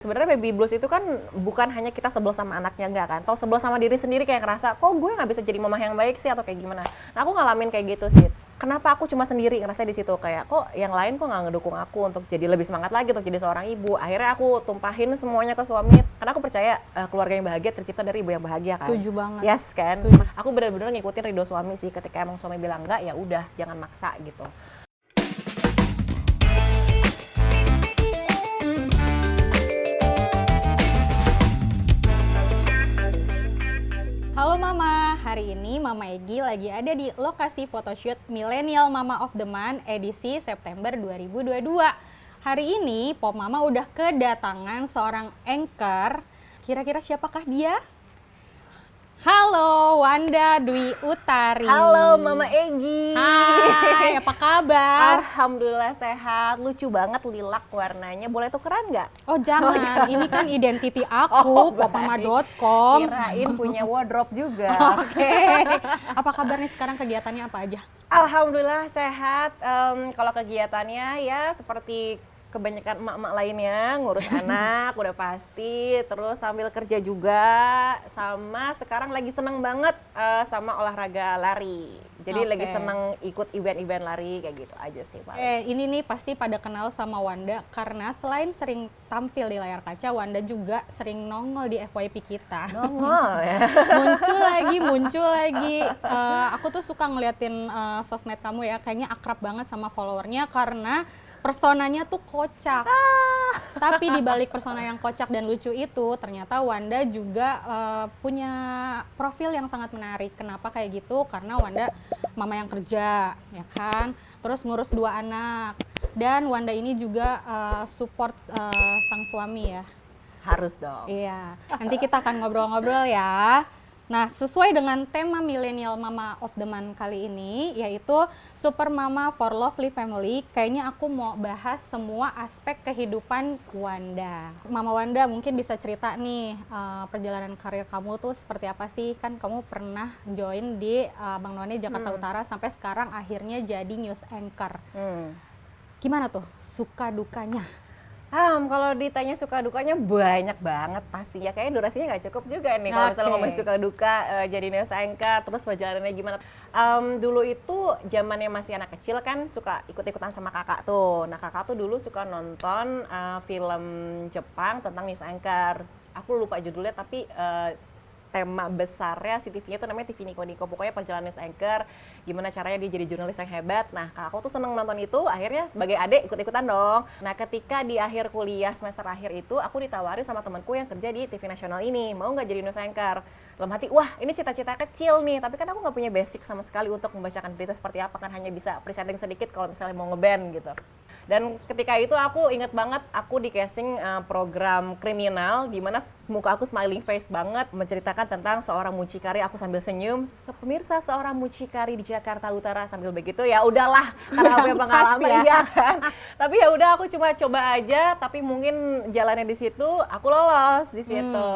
Sebenarnya baby blues itu kan bukan hanya kita sebel sama anaknya, enggak kan. Atau sebel sama diri sendiri kayak ngerasa, kok gue nggak bisa jadi mama yang baik sih atau kayak gimana. Nah aku ngalamin kayak gitu sih. Kenapa aku cuma sendiri ngerasa di situ kayak kok yang lain kok nggak ngedukung aku untuk jadi lebih semangat lagi untuk jadi seorang ibu. Akhirnya aku tumpahin semuanya ke suami karena aku percaya keluarga yang bahagia tercipta dari ibu yang bahagia kan. Setuju banget. Yes kan. Setuju. Aku benar-benar ngikutin ridho suami sih ketika emang suami bilang enggak ya udah jangan maksa gitu. Halo Mama, hari ini Mama Egi lagi ada di lokasi photoshoot Millennial Mama of the Month edisi September 2022. Hari ini Pop Mama udah kedatangan seorang anchor. Kira-kira siapakah dia? Halo Wanda Dwi Utari. Halo Mama Egi. Hai, apa kabar? Alhamdulillah sehat, lucu banget lilak warnanya. Boleh tukeran nggak? Oh jangan, ini kan identity aku, popmama.com. Kirain punya wardrobe juga. Oke, apa kabarnya sekarang, kegiatannya apa aja? Alhamdulillah sehat. Kalau kegiatannya ya seperti kebanyakan emak-emak lainnya, ngurus anak udah pasti, terus sambil kerja juga, sama sekarang lagi seneng banget sama olahraga lari. Jadi lagi seneng ikut event-event lari kayak gitu aja sih Pak. Ini nih pasti pada kenal sama Wanda karena selain sering tampil di layar kaca, Wanda juga sering nongol di FYP kita. Nongol ya. muncul lagi. Aku tuh suka ngeliatin sosmed kamu ya, kayaknya akrab banget sama followernya karena personanya tuh kocak. Tapi di balik persona yang kocak dan lucu itu, ternyata Wanda juga punya profil yang sangat menarik. Kenapa kayak gitu? Karena Wanda mama yang kerja, ya kan? Terus ngurus 2 anak. Dan Wanda ini juga support sang suami ya. Harus dong. Iya. Nanti kita akan ngobrol-ngobrol ya. Nah, sesuai dengan tema Millennial Mama of the Month kali ini, yaitu Super Mama for Lovely Family, kayaknya aku mau bahas semua aspek kehidupan Wanda. Mama Wanda mungkin bisa cerita nih, perjalanan karir kamu tuh seperti apa sih? Kan kamu pernah join di Bang None Jakarta Utara, sampai sekarang akhirnya jadi news anchor. Gimana tuh suka dukanya? Kalau ditanya suka dukanya banyak banget pastinya. Kayaknya durasinya nggak cukup juga nih kalau misalnya ngomongin suka duka jadi news anchor, terus perjalanannya gimana. Dulu itu zamannya masih anak kecil kan suka ikut-ikutan sama kakak tuh. Nah kakak tuh dulu suka nonton film Jepang tentang news anchor. Aku lupa judulnya tapi tema besarnya si TV-nya tuh namanya TV Niko Niko. Pokoknya perjalanan news anchor, gimana caranya dia jadi jurnalis yang hebat. Nah, aku tuh seneng nonton itu, akhirnya sebagai adik ikut-ikutan dong. Nah, ketika di akhir kuliah semester akhir itu, aku ditawarin sama temanku yang kerja di TV nasional ini, mau nggak jadi news anchor? Dalam hati, wah ini cita-cita kecil nih, tapi kan aku nggak punya basic sama sekali untuk membacakan berita seperti apa, kan hanya bisa presenting sedikit kalau misalnya mau ngeband gitu. Dan ketika itu aku inget banget aku di casting program kriminal di mana muka aku smiling face banget menceritakan tentang seorang mucikari, aku sambil senyum, pemirsa seorang mucikari di Jakarta Utara sambil begitu ya udahlah karena aku punya pengalaman ya kan. Tapi ya udah aku cuma coba aja, tapi mungkin jalannya di situ aku lolos di situ.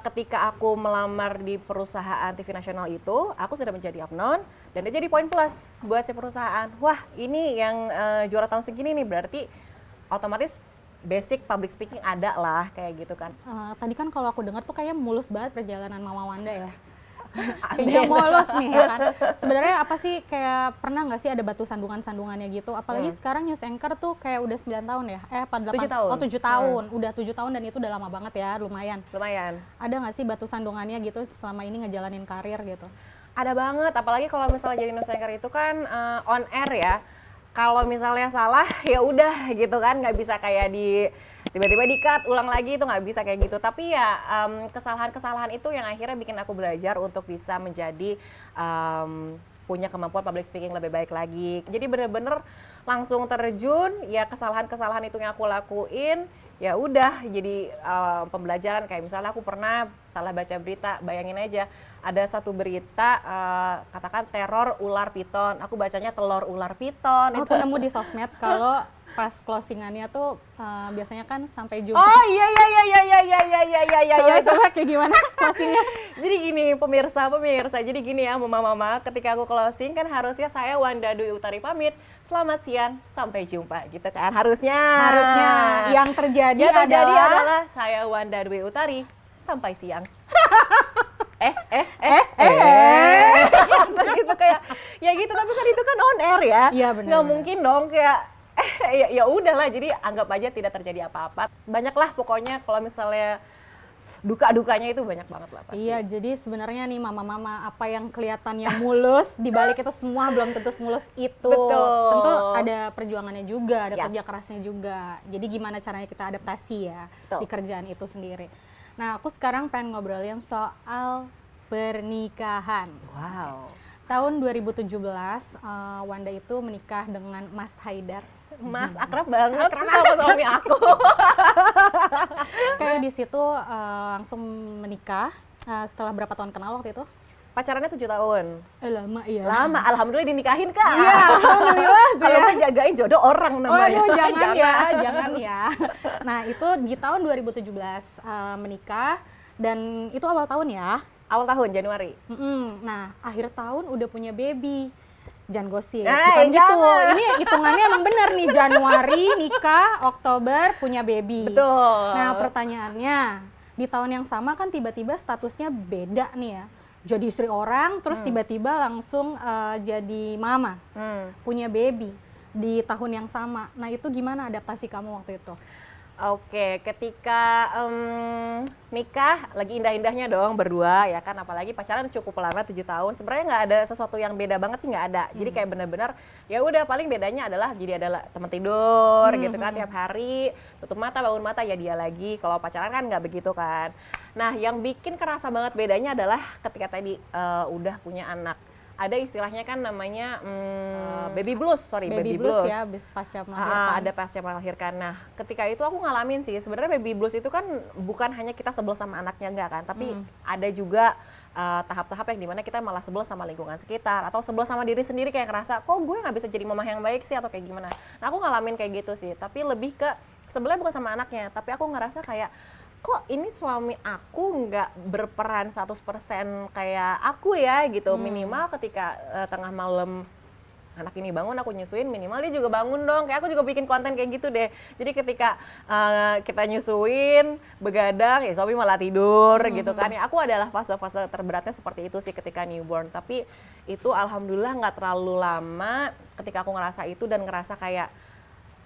Ketika aku melamar di perusahaan TV nasional itu, aku sudah menjadi abnon dan dia jadi poin plus buat si perusahaan. Wah, ini yang juara tahun segini nih, berarti otomatis basic public speaking ada lah kayak gitu kan. Tadi kan kalau aku dengar tuh kayaknya mulus banget perjalanan Mama Wanda ya. Kayaknya mulus nih ya kan. Sebenarnya apa sih, kayak pernah nggak sih ada batu sandungan-sandungannya gitu? Apalagi sekarang news anchor tuh kayak udah 9 tahun ya? 8 tahun. Oh 7 tahun. Udah 7 tahun dan itu udah lama banget ya, lumayan. Ada nggak sih batu sandungannya gitu selama ini ngejalanin karir gitu? Ada banget, apalagi kalau misalnya jadi news anchor itu kan on air ya. Kalau misalnya salah ya udah gitu kan, nggak bisa kayak tiba-tiba di-cut ulang lagi, itu nggak bisa kayak gitu. Tapi ya kesalahan-kesalahan itu yang akhirnya bikin aku belajar untuk bisa menjadi punya kemampuan public speaking lebih baik lagi. Jadi bener-bener langsung terjun, ya kesalahan-kesalahan itu yang aku lakuin, ya udah jadi pembelajaran. Kayak misalnya aku pernah salah baca berita, bayangin aja ada satu berita katakan teror ular piton, aku bacanya telur ular piton. Aku nemu di sosmed kalau pas closingannya tuh biasanya kan sampai jumpa. Oh iya. Coba kayak gimana closingnya? Jadi gini pemirsa, jadi gini ya mama-mama, ketika aku closing kan harusnya saya Wanda Dwi Utari pamit, selamat siang, sampai jumpa gitu kan harusnya. Yang terjadi adalah saya Wanda Dwi Utari, sampai siang. Gitu kayak ya gitu, tapi kan itu kan on air ya. Iya benar. Nggak mungkin dong kayak ya udahlah, jadi anggap aja tidak terjadi apa-apa. Banyaklah pokoknya kalau misalnya duka-dukanya itu banyak banget lah pasti. Iya, jadi sebenarnya nih mama-mama, apa yang kelihatannya mulus di balik itu semua belum tentu semulus itu. Betul. Tentu ada perjuangannya juga, ada Yes. kerja kerasnya juga. Jadi gimana caranya kita adaptasi ya Betul. di kerjaan itu sendiri. Nah, aku sekarang pengen ngobrolin soal pernikahan. Wow. Tahun 2017 Wanda itu menikah dengan Mas Haidar. Mas akrab banget sama suami aku. Kayak di situ langsung menikah setelah berapa tahun kenal waktu itu? Pacarannya 7 tahun. Lama ya. Lama, alhamdulillah dinikahin Kak. Iya, alhamdulillah. Kalau menjagain jodoh orang namanya. Waduh, jangan ya. Nah, itu di tahun 2017 menikah dan itu awal tahun ya. Awal tahun Januari. Nah, akhir tahun udah punya baby. Jangan gosip, Nah, bukan gitu. jangan. Ini hitungannya emang bener nih, Januari nikah, Oktober punya baby. Betul. Nah, pertanyaannya, di tahun yang sama kan tiba-tiba statusnya beda nih ya. Jadi istri orang, terus tiba-tiba langsung jadi mama, punya baby di tahun yang sama. Nah, itu gimana adaptasi kamu waktu itu? Oke, ketika nikah lagi indah-indahnya dong berdua ya kan, apalagi pacaran cukup lama 7 tahun. Sebenarnya nggak ada sesuatu yang beda banget sih, nggak ada. Jadi kayak benar-benar ya udah, paling bedanya adalah jadi adalah teman tidur gitu kan tiap hari, tutup mata bangun mata ya dia lagi. Kalau pacaran kan nggak begitu kan. Nah, yang bikin kerasa banget bedanya adalah ketika tadi udah punya anak. Ada istilahnya kan namanya baby blues, Baby blues ya, habis pasca melahirkan. Ada pasca melahirkan. Nah, ketika itu aku ngalamin sih. Sebenarnya baby blues itu kan bukan hanya kita sebel sama anaknya, enggak kan, tapi ada juga tahap-tahap yang dimana kita malah sebel sama lingkungan sekitar atau sebel sama diri sendiri, kayak ngerasa kok gue nggak bisa jadi mama yang baik sih atau kayak gimana. Nah, aku ngalamin kayak gitu sih, tapi lebih ke sebelnya bukan sama anaknya, tapi aku ngerasa kayak kok ini suami aku nggak berperan 100% kayak aku ya gitu. Minimal ketika tengah malam anak ini bangun aku nyusuin, minimal dia juga bangun dong. Kayak aku juga bikin konten kayak gitu deh. Jadi ketika kita nyusuin, begadang, ya suami malah tidur gitu kan. Ya, aku adalah fase-fase terberatnya seperti itu sih ketika newborn. Tapi itu alhamdulillah nggak terlalu lama ketika aku ngerasa itu dan ngerasa kayak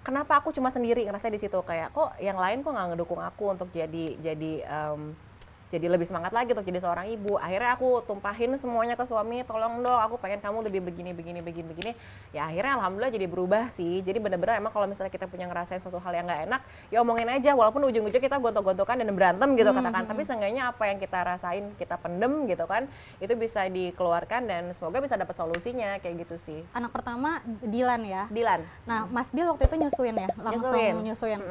kenapa aku cuma sendiri ngerasa di situ, kayak kok yang lain kok nggak ngedukung aku untuk jadi lebih semangat lagi untuk jadi seorang ibu. Akhirnya aku tumpahin semuanya ke suami, tolong dong aku pengen kamu lebih begini. Ya akhirnya alhamdulillah jadi berubah sih. Jadi benar-benar emang kalau misalnya kita punya ngerasain suatu hal yang nggak enak, ya omongin aja, walaupun ujung-ujung kita gontok-gontokan dan berantem gitu katakan. Tapi seenggaknya apa yang kita rasain kita pendem gitu kan, itu bisa dikeluarkan dan semoga bisa dapat solusinya kayak gitu sih. Anak pertama Dilan ya. Dilan. Nah, Mas Dil waktu itu nyusuin ya, langsung nyusuin.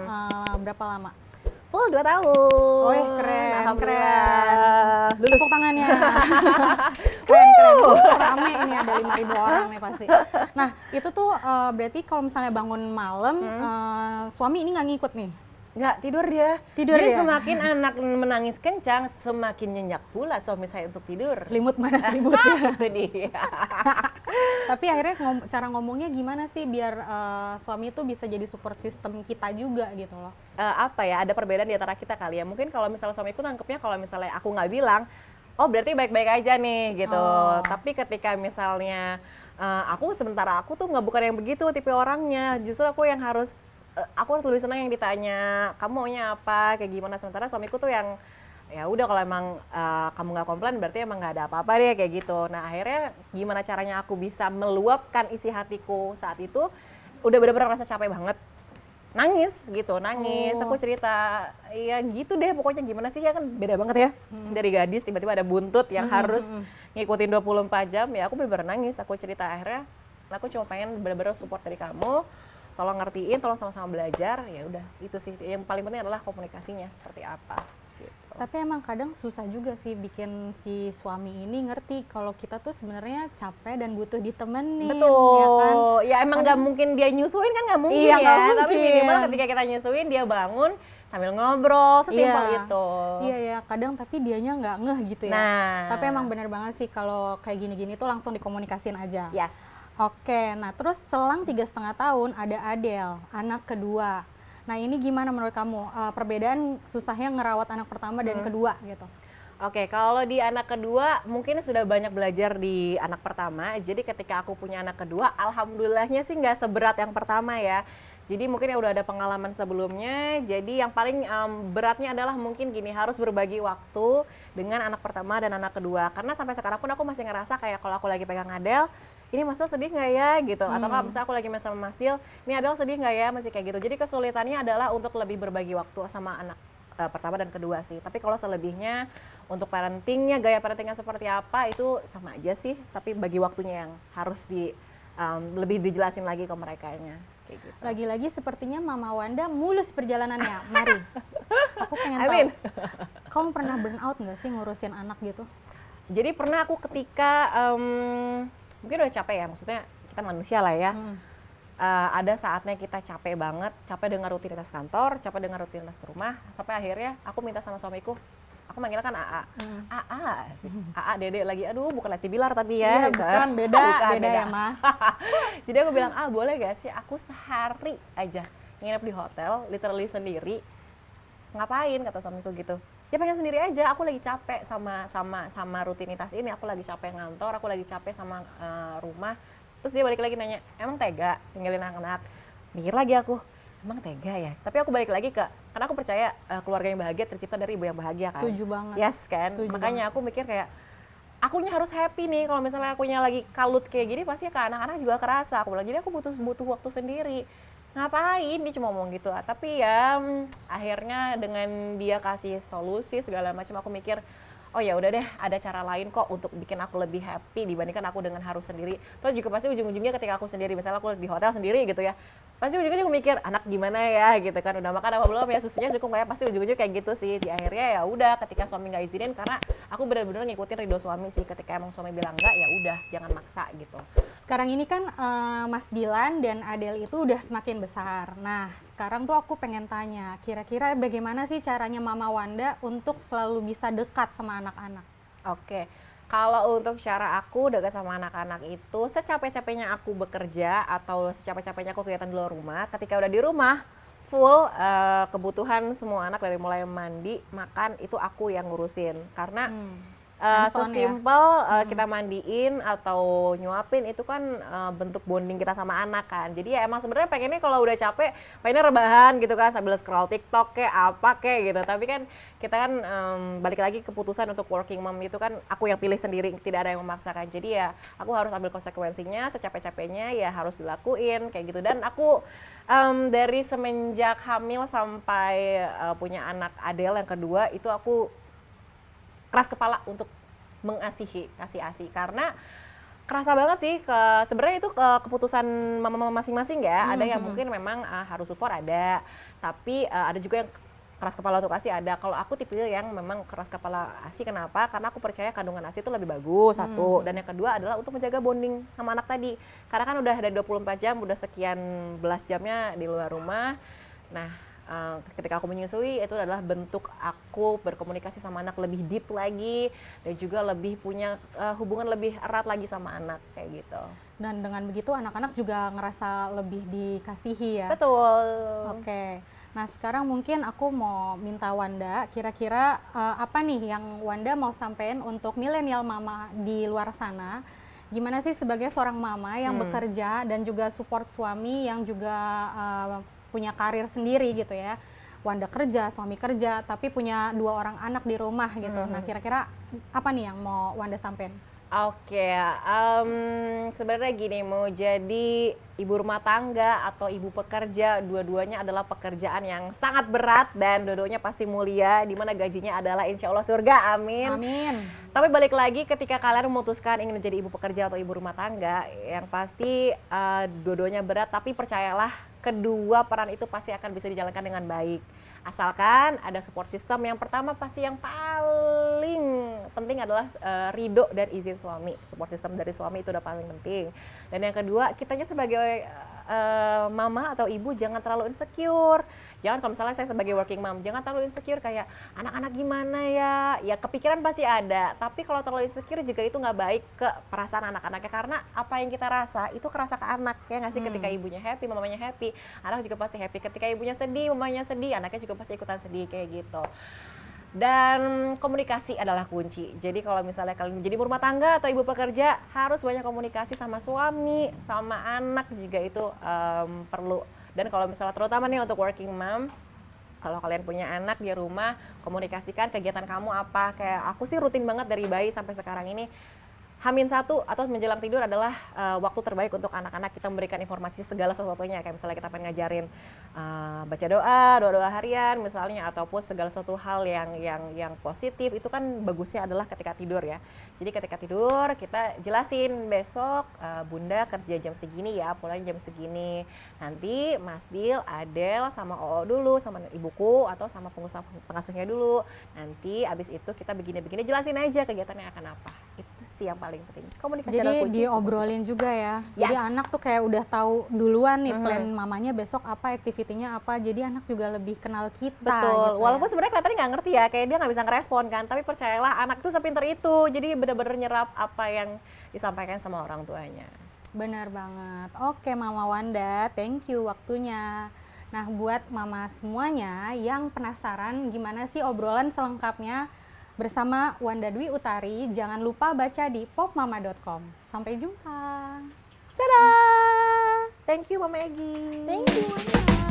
Berapa lama? Full 2 tahun. Oh, keren. Lulus. Tepuk tangannya. keren. Rame ini, ada 5.000 orang nih pasti. Nah, itu tuh berarti kalau misalnya bangun malam, suami ini nggak ngikut nih? Nggak, tidur dia. Jadi ya? semakin anak menangis kencang, semakin nyenyak pula suami saya untuk tidur. Selimut mana selimutnya? Itu dia. Tapi akhirnya cara ngomongnya gimana sih biar suami itu bisa jadi support system kita juga gitu loh? Apa ya, ada perbedaan di antara kita kali ya. Mungkin kalau misalnya suamiku nangkepnya kalau misalnya aku nggak bilang, oh berarti baik-baik aja nih gitu. Tapi ketika misalnya sementara aku tuh bukan yang begitu tipe orangnya. Justru aku yang harus lebih senang yang ditanya, kamu maunya apa, kayak gimana. Sementara suamiku tuh yang ya udah kalau emang kamu nggak komplain berarti emang nggak ada apa-apa deh kayak gitu. Nah akhirnya gimana caranya aku bisa meluapkan isi hatiku saat itu, udah bener-bener rasa capek banget, nangis. Aku cerita ya gitu deh pokoknya, gimana sih ya kan beda banget ya dari gadis tiba-tiba ada buntut yang harus ngikutin 24 jam. Ya aku bener-bener nangis, aku cerita. Akhirnya aku cuma pengen bener-bener support dari kamu, tolong ngertiin, tolong sama-sama belajar. Ya udah itu sih yang paling penting adalah komunikasinya seperti apa. Tapi emang kadang susah juga sih bikin si suami ini ngerti kalau kita tuh sebenarnya capek dan butuh ditemenin. Betul, Ya kan? ya emang nggak mungkin dia nyusuin kan, nggak mungkin Iya, ya, nggak tapi mungkin. minimal ketika kita nyusuin dia bangun sambil ngobrol, sesimpel Iya. itu. Iya ya, kadang tapi dianya nggak ngeh gitu ya. Nah. Tapi emang bener banget sih kalau kayak gini-gini tuh langsung dikomunikasin aja. Yes. Oke, nah terus selang 3,5 tahun ada Adele, anak kedua. Nah ini gimana menurut kamu perbedaan susahnya ngerawat anak pertama dan kedua gitu? Oke, kalau di anak kedua mungkin sudah banyak belajar di anak pertama. Jadi ketika aku punya anak kedua, alhamdulillahnya sih nggak seberat yang pertama ya. Jadi mungkin ya udah ada pengalaman sebelumnya. Jadi yang paling beratnya adalah mungkin gini, harus berbagi waktu dengan anak pertama dan anak kedua. Karena sampai sekarang pun aku masih ngerasa kayak kalau aku lagi pegang Adele, ini Mas Del sedih nggak ya gitu, atau kalau misalnya aku lagi main sama Mas Del, ini Adele sedih nggak ya, masih kayak gitu. Jadi kesulitannya adalah untuk lebih berbagi waktu sama anak pertama dan kedua sih. Tapi kalau selebihnya untuk parentingnya, gaya parentingnya seperti apa itu sama aja sih. Tapi bagi waktunya yang harus lebih dijelasin lagi ke merekanya. Kayak gitu. Lagi-lagi sepertinya Mama Wanda mulus perjalanannya. Mari, aku pengen tahu, Amin. kamu pernah burn out nggak sih ngurusin anak gitu? Jadi pernah aku ketika mungkin udah capek ya, maksudnya kita manusia lah ya. Ada saatnya kita capek banget, capek dengan rutinitas kantor, capek dengan rutinitas rumah, sampai akhirnya aku minta sama suamiku, aku manggilnya kan AA, AA Dede lagi, aduh bukan Lesti Bilar tapi ya. Iya, bukan, beda ya Ma. Jadi aku bilang, boleh gak sih aku sehari aja nginep di hotel, literally sendiri, ngapain kata suamiku gitu. Ya pengen sendiri aja, aku lagi capek sama rutinitas ini, aku lagi capek ngantor, aku lagi capek sama rumah. Terus dia balik lagi nanya, emang tega tinggalin anak-anak? Mikir lagi aku, emang tega ya? Tapi aku balik lagi karena aku percaya keluarga yang bahagia tercipta dari ibu yang bahagia kan. Setuju banget. Yes kan, Setuju makanya banget. aku mikir kayak, akunya harus happy nih, kalau misalnya akunya lagi kalut kayak gini, pasti ke anak-anak juga kerasa. Aku bilang, jadi aku butuh waktu sendiri. Ngapain, dia cuma ngomong gitu. Tapi ya akhirnya dengan dia kasih solusi segala macam, aku mikir, oh ya udah deh, ada cara lain kok untuk bikin aku lebih happy dibandingkan aku dengan harus sendiri. Terus juga pasti ujung-ujungnya ketika aku sendiri, misalnya aku di hotel sendiri gitu ya, pasti ujung-ujungnya aku mikir anak gimana ya gitu kan, udah makan apa belum ya, susunya cukup nggak ya, pasti ujung-ujungnya kayak gitu sih. Di akhirnya ya udah, ketika suami nggak izinin, karena aku benar-benar ngikutin ridho suami sih, ketika emang suami bilang enggak ya udah, jangan maksa gitu. Sekarang ini kan Mas Dilan dan Adele itu udah semakin besar. Nah, sekarang tuh aku pengen tanya, kira-kira bagaimana sih caranya Mama Wanda untuk selalu bisa dekat sama anak-anak? Oke, kalau untuk cara aku dekat sama anak-anak itu, secapek-capeknya aku bekerja atau secapek-capeknya aku kegiatan di luar rumah, ketika udah di rumah, full kebutuhan semua anak dari mulai mandi, makan, itu aku yang ngurusin. Karena Hands-on ya? sesimpel kita mandiin atau nyuapin itu kan bentuk bonding kita sama anak kan. Jadi ya emang sebenarnya pengennya kalau udah capek, pengennya rebahan gitu kan sambil scroll TikTok kayak apa kayak gitu. Tapi kan kita kan balik lagi keputusan untuk working mom itu kan aku yang pilih sendiri, tidak ada yang memaksakan. Jadi ya aku harus ambil konsekuensinya, secapek-capeknya ya harus dilakuin kayak gitu. Dan aku dari semenjak hamil sampai punya anak Adele yang kedua itu aku keras kepala untuk mengasihi, kasih ASI, karena kerasa banget sih sebenarnya itu keputusan mama masing-masing ya. Ada yang mungkin memang harus support ada, tapi ada juga yang keras kepala untuk ASI ada. Kalau aku tipe yang memang keras kepala ASI, kenapa? Karena aku percaya kandungan ASI itu lebih bagus, satu, dan yang kedua adalah untuk menjaga bonding sama anak tadi. Karena kan udah dari 24 jam, udah sekian belas jamnya di luar rumah. Nah, ketika aku menyusui itu adalah bentuk aku berkomunikasi sama anak lebih deep lagi, dan juga lebih punya hubungan lebih erat lagi sama anak kayak gitu. Dan dengan begitu anak-anak juga ngerasa lebih dikasihi ya. Betul. Oke. Nah, sekarang mungkin aku mau minta Wanda, kira-kira apa nih yang Wanda mau sampein untuk milenial mama di luar sana? Gimana sih sebagai seorang mama yang bekerja dan juga support suami yang juga punya karir sendiri gitu ya. Wanda kerja, suami kerja, tapi punya 2 orang anak di rumah gitu. Nah, kira-kira apa nih yang mau Wanda sampein? Oke, sebenarnya gini, mau jadi ibu rumah tangga atau ibu pekerja, dua-duanya adalah pekerjaan yang sangat berat dan dua-duanya pasti mulia, di mana gajinya adalah insya Allah surga, amin. Amin. Tapi balik lagi ketika kalian memutuskan ingin menjadi ibu pekerja atau ibu rumah tangga, yang pasti dua-duanya berat, tapi percayalah kedua peran itu pasti akan bisa dijalankan dengan baik. Asalkan ada support system. Yang pertama pasti yang paling penting adalah ridho dan izin suami. Support system dari suami itu udah paling penting. Dan yang kedua, kitanya sebagai mama atau ibu jangan terlalu insecure. Jangan kalau misalnya saya sebagai working mom, jangan terlalu insecure kayak anak-anak gimana ya. Ya kepikiran pasti ada, tapi kalau terlalu insecure juga itu nggak baik ke perasaan anak-anaknya. Karena apa yang kita rasa itu kerasa ke anak ya nggak sih. Ketika ibunya happy, mamanya happy, anak juga pasti happy. Ketika ibunya sedih, mamanya sedih, anaknya juga pasti ikutan sedih kayak gitu. Dan komunikasi adalah kunci. Jadi kalau misalnya kalian menjadi ibu rumah tangga atau ibu pekerja, harus banyak komunikasi sama suami, sama anak juga itu perlu. Dan kalau misalnya terutama nih untuk working mom, kalau kalian punya anak di rumah, komunikasikan kegiatan kamu apa. Kayak aku sih rutin banget dari bayi sampai sekarang ini. H-1 atau menjelang tidur adalah waktu terbaik untuk anak-anak kita memberikan informasi segala sesuatunya. Kayak misalnya kita pengen ngajarin baca doa harian misalnya, ataupun segala sesuatu hal yang positif, itu kan bagusnya adalah ketika tidur ya. Jadi ketika tidur kita jelasin besok bunda kerja jam segini ya, pulang jam segini. Nanti Mas Dil, Adel sama Oo dulu, sama ibuku atau sama pengasuhnya dulu. Nanti abis itu kita begini-begini, jelasin aja kegiatannya akan apa. Itu sih yang paling penting. Komunikasi adalah Jadi kunci. diobrolin juga ya. Jadi anak tuh kayak udah tahu duluan nih plan mamanya besok apa, activity-nya apa. Jadi anak juga lebih kenal kita. Betul. Gitu Walaupun ya. sebenarnya kelihatannya nggak ngerti ya, kayak dia nggak bisa ngerespon kan. Tapi percayalah anak tuh sepinter itu. Jadi benar-benar nyerap apa yang disampaikan sama orang tuanya. Benar banget. Oke Mama Wanda, thank you waktunya. Nah buat mama semuanya yang penasaran gimana sih obrolan selengkapnya bersama Wanda Dwi Utari, jangan lupa baca di popmama.com. Sampai jumpa. Dadah! Thank you Mama Egi. Thank you Wanda.